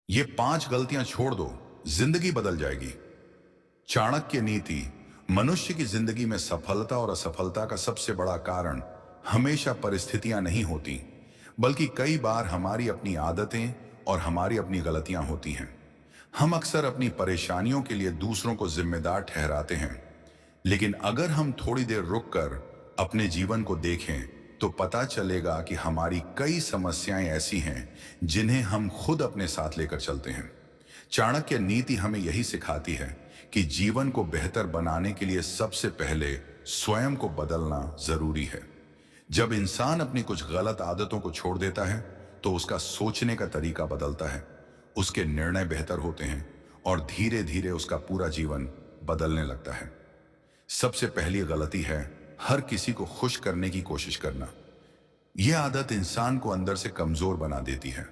ये 5 गलतियां छोड़ दो, जिंदगी बदल जाएगी। चाणक्य नीति। मनुष्य की जिंदगी में सफलता और असफलता का सबसे बड़ा कारण हमेशा परिस्थितियां नहीं होती, बल्कि कई बार हमारी अपनी आदतें और हमारी अपनी गलतियां होती हैं। हम अक्सर अपनी परेशानियों के लिए दूसरों को जिम्मेदार ठहराते हैं, लेकिन अगर हम थोड़ी देर रुककर अपने जीवन को देखें तो पता चलेगा कि हमारी कई समस्याएं ऐसी हैं जिन्हें हम खुद अपने साथ लेकर चलते हैं। चाणक्य नीति हमें यही सिखाती है कि जीवन को बेहतर बनाने के लिए सबसे पहले स्वयं को बदलना जरूरी है। जब इंसान अपनी कुछ गलत आदतों को छोड़ देता है तो उसका सोचने का तरीका बदलता है, उसके निर्णय बेहतर होते हैं और धीरे धीरे उसका पूरा जीवन बदलने लगता है। सबसे पहली गलती है हर किसी को खुश करने की कोशिश करना। यह आदत इंसान को अंदर से कमजोर बना देती है।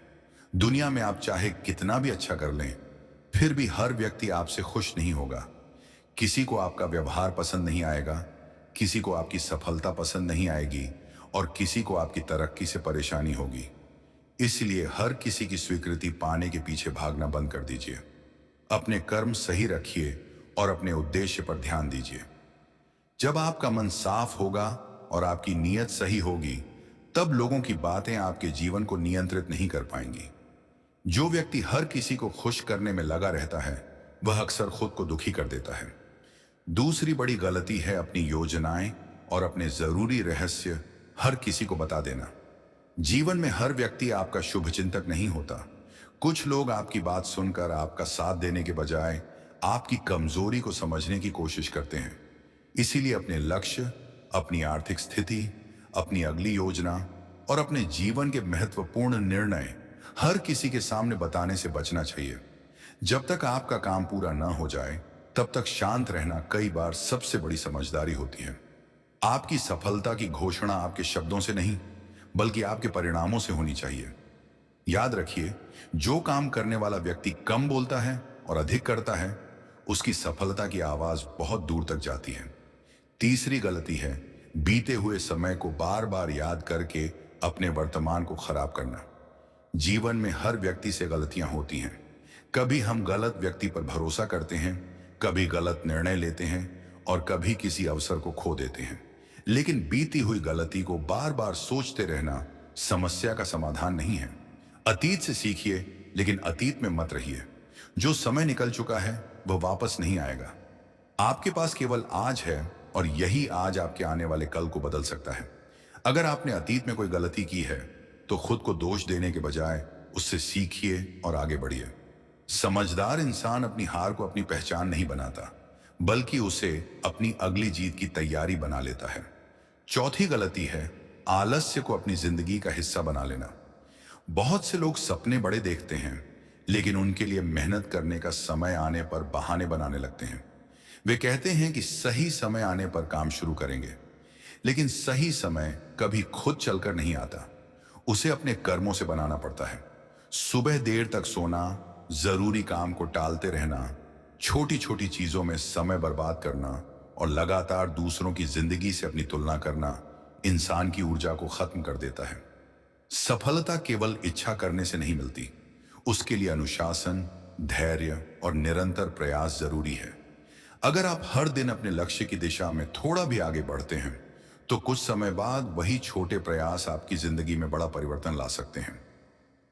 दुनिया में आप चाहे कितना भी अच्छा कर लें, फिर भी हर व्यक्ति आपसे खुश नहीं होगा। किसी को आपका व्यवहार पसंद नहीं आएगा, किसी को आपकी सफलता पसंद नहीं आएगी और किसी को आपकी तरक्की से परेशानी होगी। इसलिए हर किसी की स्वीकृति पाने के पीछे भागना बंद कर दीजिए। अपने कर्म सही रखिए और अपने उद्देश्य पर ध्यान दीजिए। जब आपका मन साफ होगा और आपकी नीयत सही होगी, तब लोगों की बातें आपके जीवन को नियंत्रित नहीं कर पाएंगी। जो व्यक्ति हर किसी को खुश करने में लगा रहता है, वह अक्सर खुद को दुखी कर देता है। दूसरी बड़ी गलती है अपनी योजनाएं और अपने जरूरी रहस्य हर किसी को बता देना। जीवन में हर व्यक्ति आपका शुभचिंतक नहीं होता। कुछ लोग आपकी बात सुनकर आपका साथ देने के बजाय आपकी कमजोरी को समझने की कोशिश करते हैं। इसीलिए अपने लक्ष्य, अपनी आर्थिक स्थिति, अपनी अगली योजना और अपने जीवन के महत्वपूर्ण निर्णय हर किसी के सामने बताने से बचना चाहिए। जब तक आपका काम पूरा न हो जाए, तब तक शांत रहना कई बार सबसे बड़ी समझदारी होती है। आपकी सफलता की घोषणा आपके शब्दों से नहीं, बल्कि आपके परिणामों से होनी चाहिए। याद रखिए, जो काम करने वाला व्यक्ति कम बोलता है और अधिक करता है, उसकी सफलता की आवाज बहुत दूर तक जाती है। तीसरी गलती है बीते हुए समय को बार बार याद करके अपने वर्तमान को खराब करना। जीवन में हर व्यक्ति से गलतियां होती हैं। कभी हम गलत व्यक्ति पर भरोसा करते हैं, कभी गलत निर्णय लेते हैं और कभी किसी अवसर को खो देते हैं। लेकिन बीती हुई गलती को बार बार सोचते रहना समस्या का समाधान नहीं है। अतीत से सीखिए, लेकिन अतीत में मत रहिए। जो समय निकल चुका है वह वापस नहीं आएगा। आपके पास केवल आज है और यही आज आपके आने वाले कल को बदल सकता है। अगर आपने अतीत में कोई गलती की है तो खुद को दोष देने के बजाय उससे सीखिए और आगे बढ़िए। समझदार इंसान अपनी हार को अपनी पहचान नहीं बनाता, बल्कि उसे अपनी अगली जीत की तैयारी बना लेता है। चौथी गलती है आलस्य को अपनी जिंदगी का हिस्सा बना लेना। बहुत से लोग सपने बड़े देखते हैं, लेकिन उनके लिए मेहनत करने का समय आने पर बहाने बनाने लगते हैं। वे कहते हैं कि सही समय आने पर काम शुरू करेंगे, लेकिन सही समय कभी खुद चलकर नहीं आता। उसे अपने कर्मों से बनाना पड़ता है। सुबह देर तक सोना, जरूरी काम को टालते रहना, छोटी छोटी चीजों में समय बर्बाद करना और लगातार दूसरों की जिंदगी से अपनी तुलना करना इंसान की ऊर्जा को खत्म कर देता है। सफलता केवल इच्छा करने से नहीं मिलती, उसके लिए अनुशासन, धैर्य और निरंतर प्रयास जरूरी है। अगर आप हर दिन अपने लक्ष्य की दिशा में थोड़ा भी आगे बढ़ते हैं, तो कुछ समय बाद वही छोटे प्रयास आपकी जिंदगी में बड़ा परिवर्तन ला सकते हैं।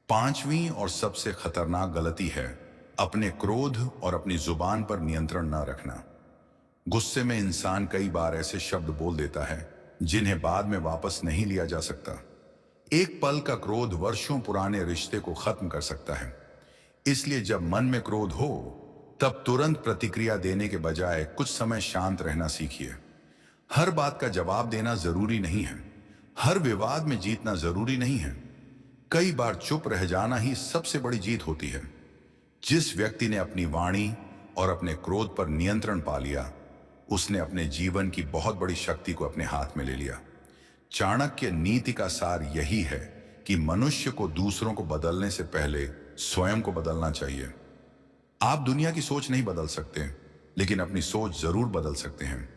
पांचवी और सबसे खतरनाक गलती है अपने क्रोध और अपनी जुबान पर नियंत्रण न रखना। गुस्से में इंसान कई बार ऐसे शब्द बोल देता है जिन्हें बाद में वापस नहीं लिया जा सकता। एक पल का क्रोध वर्षों पुराने रिश्ते को खत्म कर सकता है। इसलिए जब मन में क्रोध हो, तब तुरंत प्रतिक्रिया देने के बजाय कुछ समय शांत रहना सीखिए। हर बात का जवाब देना जरूरी नहीं है, हर विवाद में जीतना जरूरी नहीं है। कई बार चुप रह जाना ही सबसे बड़ी जीत होती है। जिस व्यक्ति ने अपनी वाणी और अपने क्रोध पर नियंत्रण पा लिया, उसने अपने जीवन की बहुत बड़ी शक्ति को अपने हाथ में ले लिया। चाणक्य नीति का सार यही है कि मनुष्य को दूसरों को बदलने से पहले स्वयं को बदलना चाहिए। आप दुनिया की सोच नहीं बदल सकते, लेकिन अपनी सोच जरूर बदल सकते हैं।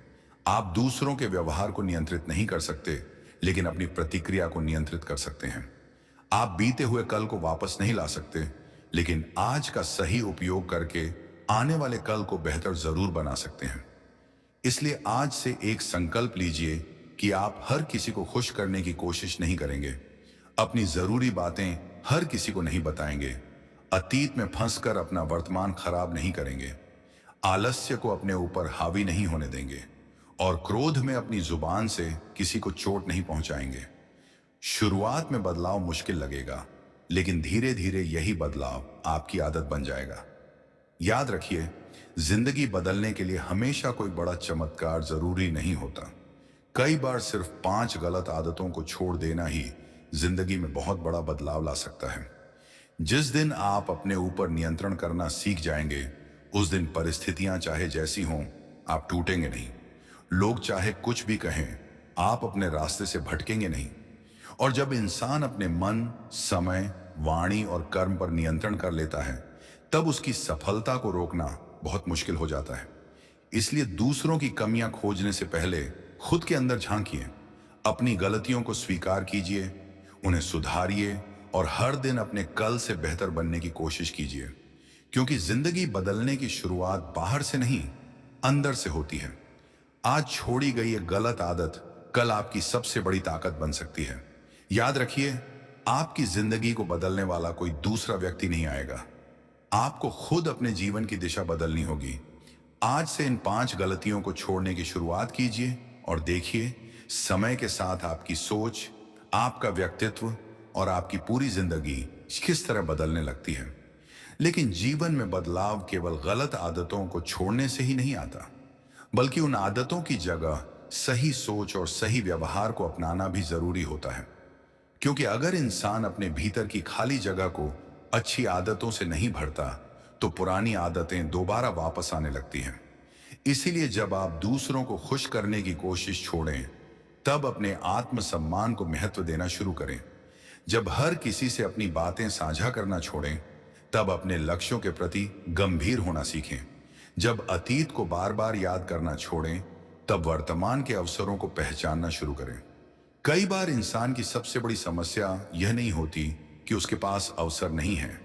आप दूसरों के व्यवहार को नियंत्रित नहीं कर सकते, लेकिन अपनी प्रतिक्रिया को नियंत्रित कर सकते हैं। आप बीते हुए कल को वापस नहीं ला सकते, लेकिन आज का सही उपयोग करके आने वाले कल को बेहतर जरूर बना सकते हैं। इसलिए आज से एक संकल्प लीजिए कि आप हर किसी को खुश करने की कोशिश नहीं करेंगे, अपनी जरूरी बातें हर किसी को नहीं बताएंगे, अतीत में फंसकर अपना वर्तमान खराब नहीं करेंगे, आलस्य को अपने ऊपर हावी नहीं होने देंगे और क्रोध में अपनी जुबान से किसी को चोट नहीं पहुंचाएंगे। शुरुआत में बदलाव मुश्किल लगेगा, लेकिन धीरे धीरे यही बदलाव आपकी आदत बन जाएगा। याद रखिए, जिंदगी बदलने के लिए हमेशा कोई बड़ा चमत्कार जरूरी नहीं होता। कई बार सिर्फ 5 गलत आदतों को छोड़ देना ही जिंदगी में बहुत बड़ा बदलाव ला सकता है। जिस दिन आप अपने ऊपर नियंत्रण करना सीख जाएंगे, उस दिन परिस्थितियां चाहे जैसी हों, आप टूटेंगे नहीं। लोग चाहे कुछ भी कहें, आप अपने रास्ते से भटकेंगे नहीं। और जब इंसान अपने मन, समय, वाणी और कर्म पर नियंत्रण कर लेता है, तब उसकी सफलता को रोकना बहुत मुश्किल हो जाता है। इसलिए दूसरों की कमियां खोजने से पहले खुद के अंदर झांकिए, अपनी गलतियों को स्वीकार कीजिए, उन्हें सुधारिए और हर दिन अपने कल से बेहतर बनने की कोशिश कीजिए। क्योंकि जिंदगी बदलने की शुरुआत बाहर से नहीं, अंदर से होती है। आज छोड़ी गई एक गलत आदत कल आपकी सबसे बड़ी ताकत बन सकती है। याद रखिए, आपकी जिंदगी को बदलने वाला कोई दूसरा व्यक्ति नहीं आएगा। आपको खुद अपने जीवन की दिशा बदलनी होगी। आज से इन 5 गलतियों को छोड़ने की शुरुआत कीजिए और देखिए, समय के साथ आपकी सोच, आपका व्यक्तित्व और आपकी पूरी जिंदगी किस तरह बदलने लगती है। लेकिन जीवन में बदलाव केवल गलत आदतों को छोड़ने से ही नहीं आता, बल्कि उन आदतों की जगह सही सोच और सही व्यवहार को अपनाना भी जरूरी होता है। क्योंकि अगर इंसान अपने भीतर की खाली जगह को अच्छी आदतों से नहीं भरता, तो पुरानी आदतें दोबारा वापस आने लगती हैं। इसीलिए जब आप दूसरों को खुश करने की कोशिश छोड़ें, तब अपने आत्मसम्मान को महत्व देना शुरू करें। जब हर किसी से अपनी बातें साझा करना छोड़ें, तब अपने लक्ष्यों के प्रति गंभीर होना सीखें। जब अतीत को बार बार याद करना छोड़ें, तब वर्तमान के अवसरों को पहचानना शुरू करें। कई बार इंसान की सबसे बड़ी समस्या यह नहीं होती कि उसके पास अवसर नहीं है,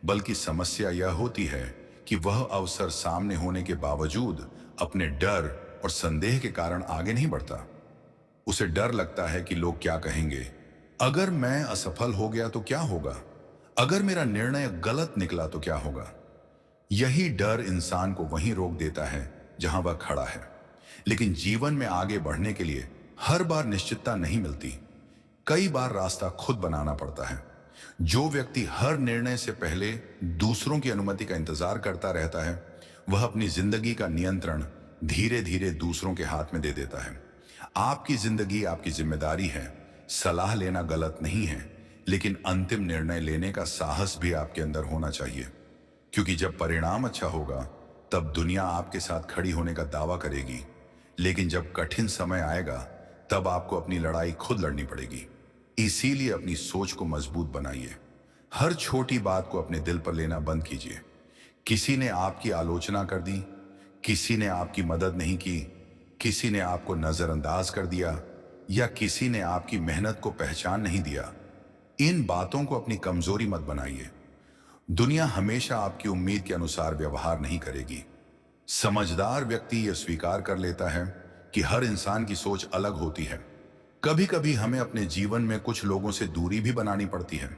बल्कि समस्या यह होती है कि वह अवसर सामने होने के बावजूद अपने डर और संदेह के कारण आगे नहीं बढ़ता। उसे डर लगता है कि लोग क्या कहेंगे, अगर मैं असफल हो गया तो क्या होगा, अगर मेरा निर्णय गलत निकला तो क्या होगा। यही डर इंसान को वहीं रोक देता है जहां वह खड़ा है। लेकिन जीवन में आगे बढ़ने के लिए हर बार निश्चितता नहीं मिलती। कई बार रास्ता खुद बनाना पड़ता है। जो व्यक्ति हर निर्णय से पहले दूसरों की अनुमति का इंतजार करता रहता है, वह अपनी जिंदगी का नियंत्रण धीरे धीरे दूसरों के हाथ में दे देता है। आपकी जिंदगी आपकी जिम्मेदारी है। सलाह लेना गलत नहीं है, लेकिन अंतिम निर्णय लेने का साहस भी आपके अंदर होना चाहिए। क्योंकि जब परिणाम अच्छा होगा, तब दुनिया आपके साथ खड़ी होने का दावा करेगी। लेकिन जब कठिन समय आएगा, तब आपको अपनी लड़ाई खुद लड़नी पड़ेगी। इसीलिए अपनी सोच को मजबूत बनाइए। हर छोटी बात को अपने दिल पर लेना बंद कीजिए। किसी ने आपकी आलोचना कर दी, किसी ने आपकी मदद नहीं की, किसी ने आपको नजरअंदाज कर दिया, या किसी ने आपकी मेहनत को पहचान नहीं दिया, इन बातों को अपनी कमजोरी मत बनाइए। दुनिया हमेशा आपकी उम्मीद के अनुसार व्यवहार नहीं करेगी। समझदार व्यक्ति यह स्वीकार कर लेता है कि हर इंसान की सोच अलग होती है। कभी कभी हमें अपने जीवन में कुछ लोगों से दूरी भी बनानी पड़ती है।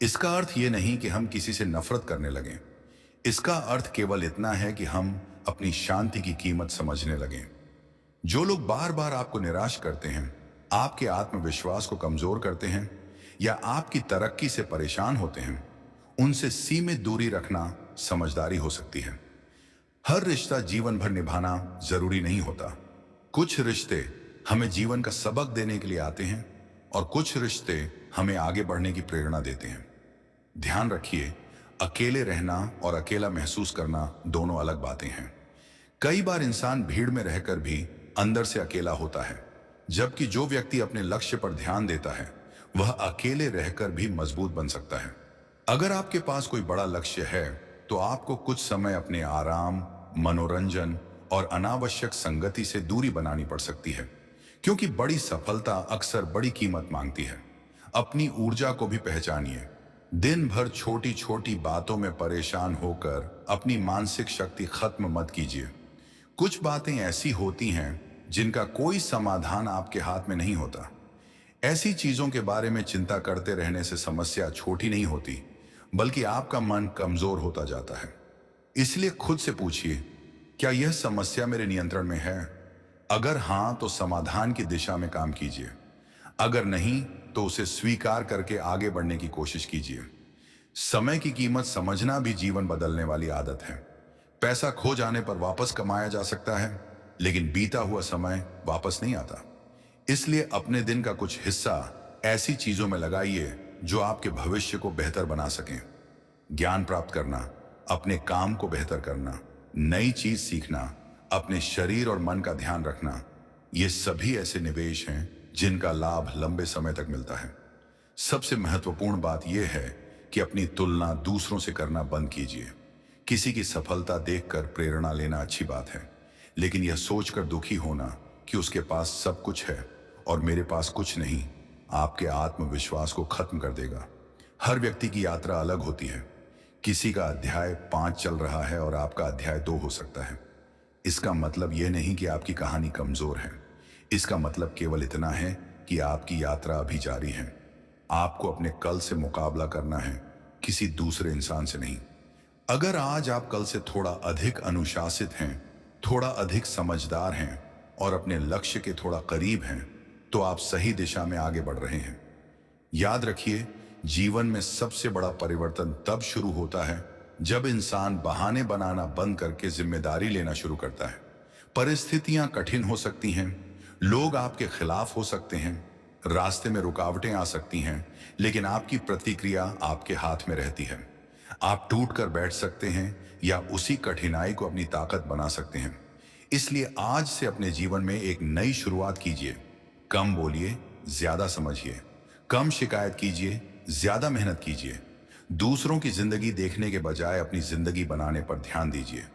इसका अर्थ ये नहीं कि हम किसी से नफरत करने लगें। इसका अर्थ केवल इतना है कि हम अपनी शांति की कीमत समझने लगें। जो लोग बार बार आपको निराश करते हैं, आपके आत्मविश्वास को कमजोर करते हैं या आपकी तरक्की से परेशान होते हैं, उनसे सीमित दूरी रखना समझदारी हो सकती है। हर रिश्ता जीवन भर निभाना जरूरी नहीं होता। कुछ रिश्ते हमें जीवन का सबक देने के लिए आते हैं और कुछ रिश्ते हमें आगे बढ़ने की प्रेरणा देते हैं। ध्यान रखिए, अकेले रहना और अकेला महसूस करना दोनों अलग बातें हैं। कई बार इंसान भीड़ में रहकर भी अंदर से अकेला होता है, जबकि जो व्यक्ति अपने लक्ष्य पर ध्यान देता है, वह अकेले रहकर भी मजबूत बन सकता है। अगर आपके पास कोई बड़ा लक्ष्य है, तो आपको कुछ समय अपने आराम, मनोरंजन और अनावश्यक संगति से दूरी बनानी पड़ सकती है, क्योंकि बड़ी सफलता अक्सर बड़ी कीमत मांगती है। अपनी ऊर्जा को भी पहचानिए। दिन भर छोटी छोटी बातों में परेशान होकर अपनी मानसिक शक्ति खत्म मत कीजिए। कुछ बातें ऐसी होती हैं जिनका कोई समाधान आपके हाथ में नहीं होता। ऐसी चीजों के बारे में चिंता करते रहने से समस्या छोटी नहीं होती, बल्कि आपका मन कमजोर होता जाता है। इसलिए खुद से पूछिए, क्या यह समस्या मेरे नियंत्रण में है? अगर हां, तो समाधान की दिशा में काम कीजिए। अगर नहीं, तो उसे स्वीकार करके आगे बढ़ने की कोशिश कीजिए। समय की कीमत समझना भी जीवन बदलने वाली आदत है। पैसा खो जाने पर वापस कमाया जा सकता है, लेकिन बीता हुआ समय वापस नहीं आता। इसलिए अपने दिन का कुछ हिस्सा ऐसी चीजों में लगाइए जो आपके भविष्य को बेहतर बना सकें। ज्ञान प्राप्त करना, अपने काम को बेहतर करना, नई चीज सीखना, अपने शरीर और मन का ध्यान रखना, ये सभी ऐसे निवेश हैं जिनका लाभ लंबे समय तक मिलता है। सबसे महत्वपूर्ण बात यह है कि अपनी तुलना दूसरों से करना बंद कीजिए। किसी की सफलता देखकर प्रेरणा लेना अच्छी बात है, लेकिन यह सोचकर दुखी होना कि उसके पास सब कुछ है और मेरे पास कुछ नहीं, आपके आत्मविश्वास को खत्म कर देगा। हर व्यक्ति की यात्रा अलग होती है। किसी का अध्याय 5 चल रहा है और आपका अध्याय 2 हो सकता है। इसका मतलब यह नहीं कि आपकी कहानी कमजोर है। इसका मतलब केवल इतना है कि आपकी यात्रा अभी जारी है। आपको अपने कल से मुकाबला करना है, किसी दूसरे इंसान से नहीं। अगर आज आप कल से थोड़ा अधिक अनुशासित हैं, थोड़ा अधिक समझदार हैं और अपने लक्ष्य के थोड़ा करीब हैं, तो आप सही दिशा में आगे बढ़ रहे हैं। याद रखिए, जीवन में सबसे बड़ा परिवर्तन तब शुरू होता है जब इंसान बहाने बनाना बंद करके जिम्मेदारी लेना शुरू करता है। परिस्थितियां कठिन हो सकती हैं, लोग आपके खिलाफ हो सकते हैं, रास्ते में रुकावटें आ सकती हैं, लेकिन आपकी प्रतिक्रिया आपके हाथ में रहती है। आप टूट कर बैठ सकते हैं या उसी कठिनाई को अपनी ताकत बना सकते हैं। इसलिए आज से अपने जीवन में एक नई शुरुआत कीजिए। कम बोलिए, ज्यादा समझिए। कम शिकायत कीजिए, ज्यादा मेहनत कीजिए। दूसरों की जिंदगी देखने के बजाय अपनी जिंदगी बनाने पर ध्यान दीजिए।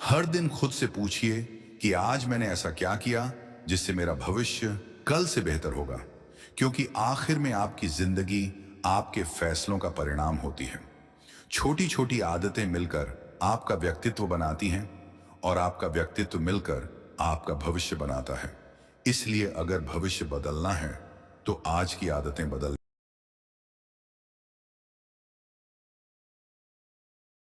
हर दिन खुद से पूछिए कि आज मैंने ऐसा क्या किया जिससे मेरा भविष्य कल से बेहतर होगा, क्योंकि आखिर में आपकी जिंदगी आपके फैसलों का परिणाम होती है। छोटी छोटी आदतें मिलकर आपका व्यक्तित्व बनाती हैं और आपका व्यक्तित्व मिलकर आपका भविष्य बनाता है। इसलिए अगर भविष्य बदलना है तो आज की आदतें बदल